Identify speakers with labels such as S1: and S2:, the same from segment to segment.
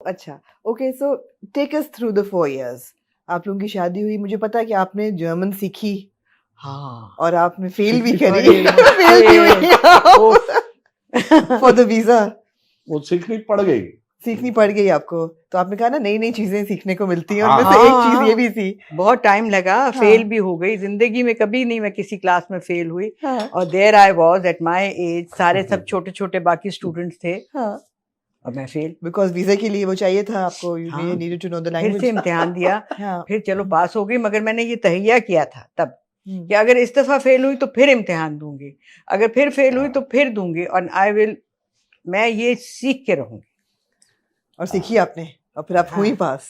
S1: अच्छा, okay, so take us through the 4 years. आप लोगों की शादी हुई, मुझे पता है कि आपने जर्मन सीखी
S2: हाँ
S1: और आपने फेल भी
S2: अरे
S1: करी। फेल भी हुई
S2: उफ।
S1: For the visa.
S3: वो सीखनी पड़ गई।
S1: सीखनी पड़ गई आपको, तो आपने कहा ना नई नई चीजें सीखने को मिलती हैं,
S3: हाँ,
S1: उनमें से एक
S2: हाँ,
S1: चीज ये
S2: हाँ।
S1: भी थी।
S2: बहुत टाइम लगा,
S1: हाँ।
S2: फेल भी हो गई जिंदगी में, कभी नहीं मैं किसी क्लास में फेल हुई।
S1: हाँ
S2: और there I was at my age, सारे सब छोटे छोटे बाकी स्टूडेंट्स थे
S1: हाँ,
S2: और मैं फेल।
S1: बिकॉज वीजा के लिए वो चाहिए था आपको, यू
S2: हाँ।
S1: नीडेड टू नो द
S2: फिर
S1: लैंग्वेज।
S2: से इम्तिहान दिया,
S1: हाँ
S2: फिर चलो पास हो गई, मगर मैंने ये तहैया किया था तब
S1: हम्म,
S2: कि अगर इस दफा फेल हुई तो फिर इम्तिहान दूंगी, अगर फिर फेल हुई तो फिर दूंगी, और आई विल, मैं ये सीख के रहूंगी।
S1: और सीखी आपने, और फिर आप हुई
S2: हाँ।
S1: पास।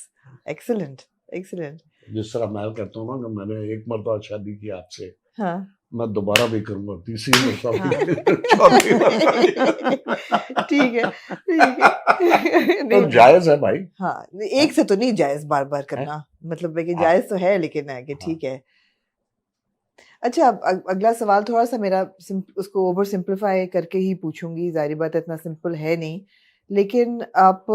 S1: Excellent excellent.
S3: जिस तरह मैं कहता हूँ ना कि मैंने एक मरतबा शादी की आपसे,
S1: हाँ
S3: मैं दोबारा भी करूंगा, तीसरी मरतबा
S2: हाँ।
S3: भी, चौथी मरतबा।
S1: ठीक है ठीक है।
S3: तो जायज है भाई।
S1: हाँ, एक से तो नहीं जायज बार बार करना, मतलब है कि
S3: हाँ।
S1: जायज तो है, लेकिन है कि
S3: हाँ।
S1: ठीक है। अच्छा, अब अगला सवाल थोड़ा सा मेरा उसको ओवर सिंप्लीफाई करके ही पूछूंगी, जाहिर बात है इतना सिंपल है नहीं, लेकिन आप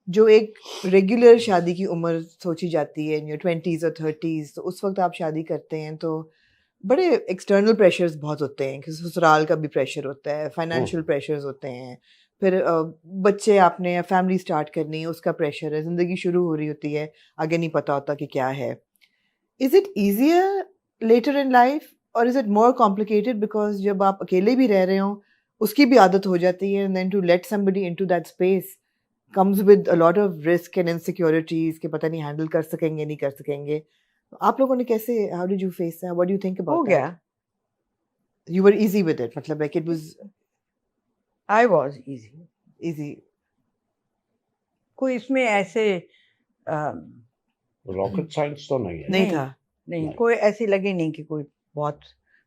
S1: जो एक रेगुलर शादी की उम्र सोची जाती है इन योर 20s और 30s, तो उस वक्त आप शादी करते हैं तो बड़े एक्सटर्नल प्रेशर्स बहुत होते हैं, कि ससुराल का भी प्रेशर होता है, फाइनेंशियल प्रेशर्स होते हैं, फिर बच्चे आपने या फैमिली स्टार्ट करनी है उसका प्रेशर है, ज़िंदगी शुरू हो रही होती है, आगे नहीं पता होता कि क्या है। Is it easier later in life और is it more complicated, because जब आप अकेले भी रह रहे हो उसकी भी आदत हो जाती है, and then to let somebody into that space comes with a lot of risk and insecurities कि पता नहीं हैंडल कर सकेंगे नहीं कर सकेंगे। आप लोगों ने कैसे, how did you face that? What do you think
S2: हो
S1: about
S2: गया,
S1: that? You were easy with it, मतलब like it was
S2: I was easy,
S1: easy.
S2: कोई इसमें ऐसे
S3: रॉकेट साइंस तो नहीं है।
S1: नहीं था।
S2: नहीं, कोई ऐसे लगे नहीं कि कोई बहुत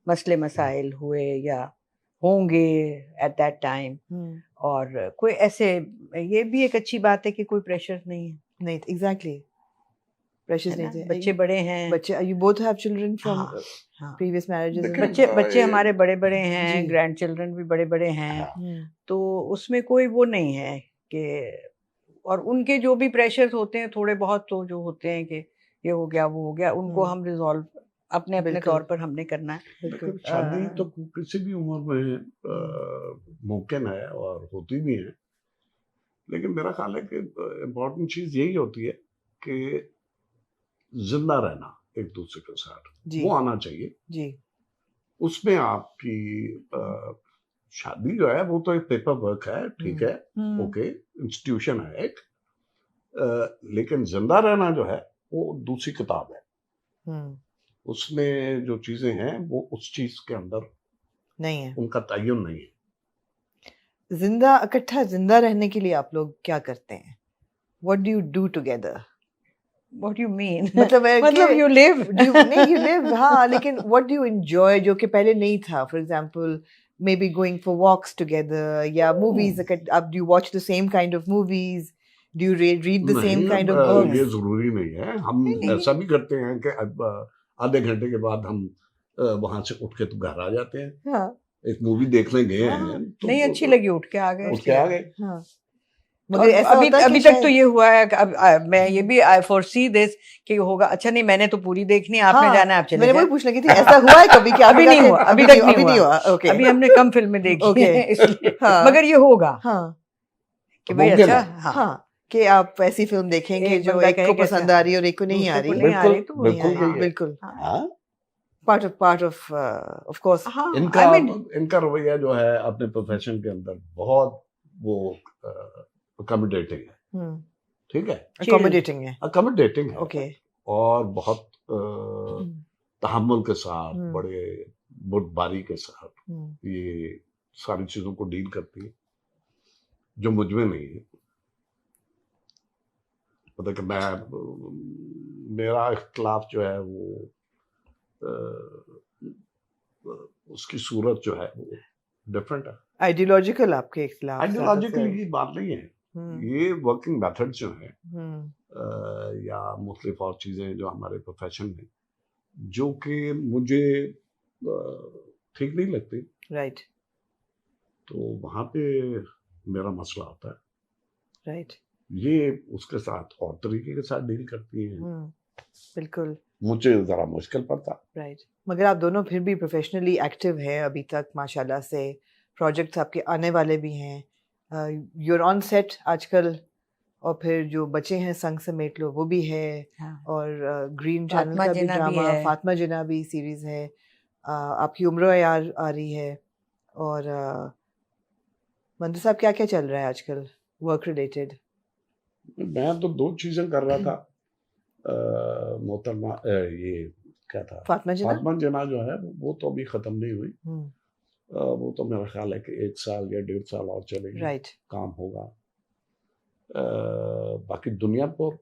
S2: मसले मसाइल हुए या होंगे एट दैट टाइम,
S1: हम्म,
S2: और कोई ऐसे, ये भी एक अच्छी बात है कि कोई प्रेशर नहीं है,
S1: नहीं, exactly. Precious
S2: है ना?
S1: नहीं थे।
S2: बच्चे बड़े हैं,
S1: बच्चे, you both have children from
S2: हाँ, हाँ।
S1: previous marriages and
S3: देखिए,
S2: बच्चे बच्चे
S3: ये-
S2: हमारे बड़े बड़े
S1: जी।
S2: हैं, ग्रैंड चिल्ड्रन भी बड़े बड़े हैं,
S3: हाँ।
S2: तो उसमें कोई वो नहीं है कि, और उनके जो भी प्रेशर्स होते हैं थोड़े बहुत, तो जो होते हैं कि ये हो गया वो हो गया, उनको हम रिजॉल्व अपने अपने
S1: बिल्कुल।
S2: तौर पर हमने करना है।
S1: बिल्कुल।
S3: देखिए, शादी तो किसी भी उम्र में मुमकिन है और होती भी है, लेकिन मेरा ख्याल है कि इम्पोर्टेंट चीज यही होती है कि जिंदा रहना एक दूसरे के साथ,
S1: जी
S3: वो आना चाहिए।
S1: जी
S3: उसमें आपकी शादी जो है वो तो एक पेपर वर्क है, ठीक है, ओके, इंस्टीट्यूशन है एक, लेकिन जिंदा रहना जो है वो दूसरी किताब है।
S1: हम्म,
S3: उसमें जो चीजें हैं वो उस चीज के अंदर
S1: नहीं है।
S3: उनका तयन नहीं है।
S1: जिंदा, इकट्ठा जिंदा रहने के लिए आप लोग क्या करते हैं? What do you do together?
S2: What do you mean?
S1: मतलब है
S2: मतलब
S1: कि
S2: you live.
S1: नहीं, you live, हाँ, लेकिन what do you enjoy जो कि पहले नहीं था? For example, maybe going for walks together या movies, अब do you watch the same kind of movies? Do you read the same
S3: नहीं,
S1: kind of books?
S3: ये जरूरी नहीं है। हम
S1: नहीं।
S3: ऐसा भी करते हैं कि अब आधे घंटे के बाद हम वहां से उठ के तो घर आ जाते हैं।
S1: हाँ
S3: एक मूवी देखने गए
S2: हाँ,
S3: हैं तो
S2: नहीं अच्छी लगी, उठ के आ गए।
S3: उठ के आ गए।
S1: हाँ,
S2: तो
S1: मगर ऐसा
S2: अभी
S1: होता है
S2: अभी
S1: कि
S2: तक तो
S1: शायद-
S2: ये हुआ है कि अब मैं ये भी आई फोरसी दिस कि होगा, अच्छा नहीं मैंने तो पूरी देखनी है, आपने
S1: हाँ,
S2: जाना है आप चले
S1: मैंने वही
S2: जाए।
S1: पूछ लगी थी, ऐसा हुआ है कभी कि
S2: अभी नहीं हुआ, अभी तक नहीं हुआ।
S1: ओके,
S2: अभी हमने कम फिल्में देखी
S1: Okay.
S2: हैं इसलिए,
S1: हाँ।
S2: मगर ये होगा
S1: हाँ
S2: कि भाई
S3: मुमकिन
S2: अच्छा,
S3: है।
S2: हाँ,
S1: हाँ, कि आप ऐसी फिल्म देखेंगे
S2: एक
S1: जो
S2: बंदा
S1: एक को
S2: कहे कि
S1: पसंद
S2: अच्छा,
S1: आ रही है और एक को नहीं आ
S2: दूसरे को
S1: रही।
S2: नहीं आ रही तो वो
S3: बिल्कुल,
S2: नहीं आ रही।
S1: बिल्कुल,
S2: हाँ,
S3: हाँ,
S1: part of course.
S2: हाँ,
S3: इनका
S2: I mean,
S3: इनका रवैया जो है अपने प्रोफेशन के अंदर बहुत वो अकोमोडेटिंग है,
S1: हम्म,
S3: ठीक है,
S1: accommodating है।
S3: अकोमोडेटिंग है,
S1: ओके,
S3: और बहुत तहम्मुल के साथ,
S1: हम्म।
S3: बड़े बुर्दबारी के साथ ये सारी चीजों को डील करती है, जो मुझ में नहीं है। मतलब कि मेरा इख्तिलाफ जो है वो उसकी सूरत जो है वो डिफरेंट है।
S1: आइडियोलॉजिकल आपके खिलाफ
S3: आइडियोलॉजिकल की बात नहीं है, ये वर्किंग मेथड जो है या मुख्तलिफ और चीजें जो हमारे प्रोफेशन में जो कि मुझे ठीक नहीं लगती,
S1: राइट
S3: तो वहां पे मेरा मसला होता है।
S1: राइट।
S3: ये उसके साथ और तरीके के साथ डील करती हैं।
S1: बिल्कुल
S3: मुझे ज़रा मुश्किल पड़ता।
S1: राइट। मगर आप दोनों फिर भी प्रोफेशनली एक्टिव हैं अभी तक माशाल्लाह से, प्रोजेक्ट्स आपके आने वाले भी हैं, यूर ऑन सेट आजकल, और फिर जो बचे हैं संग समेट लो वो भी है,
S2: हाँ।
S1: और ग्रीन चैनल
S2: फातिमा
S1: का भी
S2: जिन्ना भी
S1: ड्रामा,
S2: है।
S1: फातिमा जिन्ना भी सीरीज है, आपकी उम्र यार आ रही है, और मंदू साहब क्या क्या चल रहा है आजकल वर्क रिलेटेड?
S3: मैं तो 2 चीज़ें कर रहा था। मोहतरमा ये क्या था,
S1: फातिमा जिन्ना।
S3: फातिमा जिन्ना जो है वो तो अभी ख़त्म नहीं हुई।
S1: हम्म,
S3: वो तो मेरा ख्याल है कि 1 साल या 1.5 साल और चलेगी,
S1: राइट
S3: काम होगा। बाकी दुनियापुर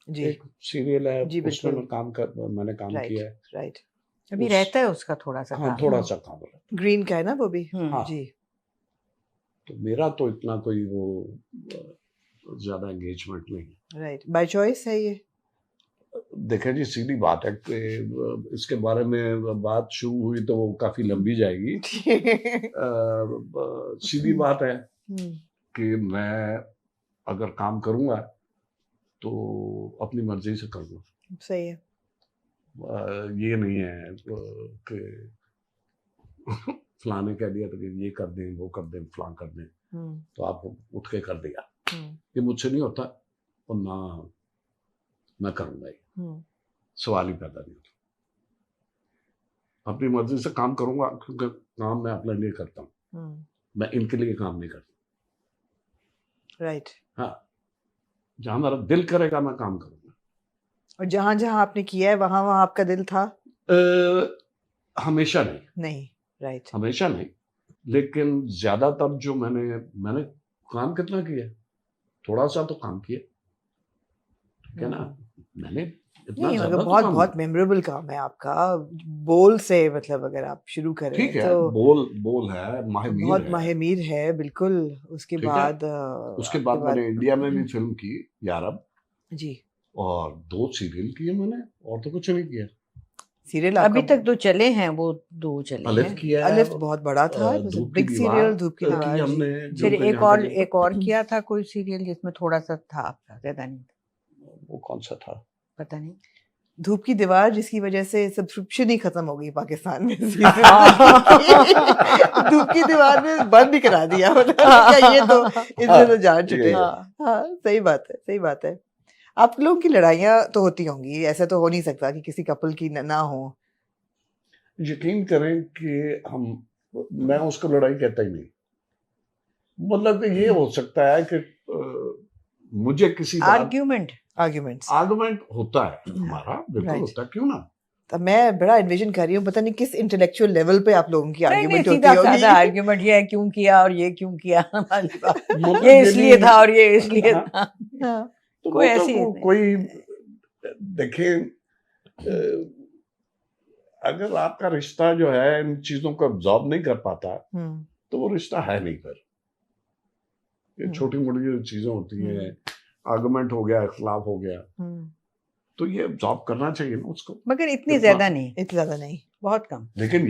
S1: जी
S3: एक सीरियल है,
S1: जी
S3: उसमें
S1: बिल्कुल
S3: मैंने काम
S1: राइट
S3: किया है।
S1: राइट।
S2: अभी
S3: उस-
S2: रहता है उसका थोड़ा सा
S3: हाँ,
S2: काम।
S3: थोड़ा सा काम है।
S1: ग्रीन का है ना वो भी?
S2: हम्म।
S1: जी
S3: तो मेरा तो इतना कोई वो ज़्यादा एंगेजमेंट नहीं।
S1: राइट, बाय चॉइस है ये?
S3: देखें जी, सीधी बात है कि इसके बारे में बात शुरू हुई तो वो काफ़ी लंबी जाएगी। सीधी बात है कि मैं अगर काम करूँगा तो अपनी मर्जी से करूँगा।
S1: सही है।
S3: ये नहीं है कि फलाने कह दिया तो ये कर दें, वो कर दें, फलां कर दें, तो आप उठ के कर दिया। ये मुझसे नहीं होता और ना मैं करूँगा। ये सवाल ही पैदा नहीं होता। अपनी मर्जी से काम करूँगा क्योंकि काम मैं अपने लिए करता हूँ, मैं इनके लिए काम नहीं करता।
S1: राइट।
S3: हाँ, जहाँ मेरा दिल करेगा मैं काम करूँगा।
S1: और जहाँ जहाँ आपने किया है वहाँ वहाँ आपका दिल था?
S3: हमेशा नहीं।
S1: नहीं, राइट।
S3: हमेशा नहीं, लेकिन ज्यादातर जो मैंने काम कितना किया, थोड़ा सा तो काम किया, ठीक है ना। मैंने इतना
S1: नहीं,
S3: ज्यादा
S1: मतलब
S3: तो
S1: बहुत
S3: काम
S1: बहुत मेमोरेबल काम है आपका, बोल से, मतलब अगर आप शुरू करें
S3: ठीक है,
S1: तो
S3: बोल है, माहिमीर
S1: बहुत
S3: है,
S1: माहिमीर है बिल्कुल। उसके
S3: ठीक है।
S1: बाद
S3: उसके
S1: आपके
S3: बाद मैंने इंडिया में भी फिल्म की यारब,
S1: जी
S3: और 2 सीरियल किए मैंने, और तो कुछ नहीं किया।
S1: सीरियल
S2: अभी
S1: आपका
S2: तक तो चले हैं, वो 2 चले
S3: अलिफ
S2: हैं।
S3: किया है,
S1: अलिफ बहुत बड़ा था,
S3: धूप की
S1: बिग
S3: दीवार
S1: सीरियल धूप की
S3: की
S1: दीवार जी।
S3: हमने,
S2: फिर
S3: जो कि
S2: एक
S3: यहाँ पे
S2: और किया था कोई सीरियल जिसमें थोड़ा सा था आपका, ज्यादा नहीं था।
S3: वो कौन सा था?
S2: पता नहीं।
S1: धूप की दीवार, जिसकी वजह से सब्सक्रिप्शन ही खत्म हो गई पाकिस्तान में। धूप की दीवार ने बंद ही करा दिया, मतलब ये तो इसमें तो जान चुके। हाँ सही बात है, सही बात है। आप लोगों की लड़ाइयाँ तो होती होंगी, ऐसा तो हो नहीं सकता कि किसी कपल की ना हो।
S3: यकीन करें कि मैं उसको लड़ाई कहता ही नहीं। मतलब कि ये हो सकता है कि मुझे किसी बात आर्गुमेंट होता है हमारा, बिल्कुल होता है, क्यों ना।
S1: तो मैं बड़ा एनविजन कर रही हूँ, पता नहीं किस इंटेलेक्चुअल लेवल पे आप लोगों की आर्गुमेंट होती होगी।
S2: सीधा आर्गुमेंट ये क्यों किया और ये क्यों किया, ये इसलिए था और ये इसलिए था।
S3: तो
S2: कोई ऐसी
S3: कोई देखे, अगर आपका रिश्ता जो है इन चीजों को अब्सॉर्ब नहीं कर पाता तो वो रिश्ता है नहीं। फिर ये छोटी मोटी जो चीजें होती हैं, आर्गुमेंट हो गया, इख्तिलाफ हो गया, तो ये अब्सॉर्ब करना चाहिए ना उसको,
S2: मगर इतनी ज्यादा नहीं,
S1: बहुत कम।
S3: लेकिन ये